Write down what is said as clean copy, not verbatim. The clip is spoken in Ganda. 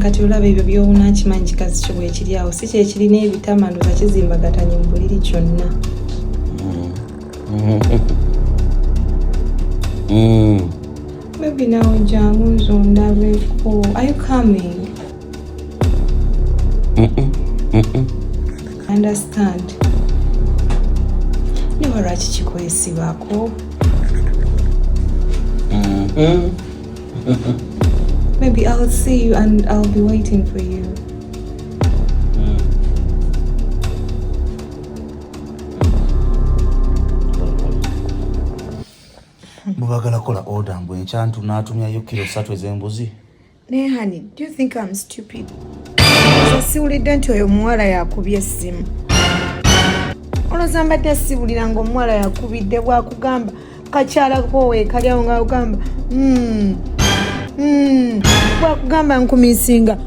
Kati olabe ebyo by'owuna kimanyi kikazi kyo bwe kiri awo si kye kirina ebitama ndoza kizimbagatanye mu buliri kyonna. Maybe now jangu nzondabeko. Are you coming? Understand. Niba lwaki kikwesibako? Maybe I'll see you and I'll be waiting for you. Mubagala kola order mbwe enchantu n'atumyayo kilo 3 ez'embuzi. Ne honey, do you think I'm stupid? Siwulidde nti oyo muwala yakubye essimu. Olowooza mbadde siwulira ng'omuwala yakubidde bwakugamba kakyala kowe kalyawo nga ugamba bwakugamba nkumisinga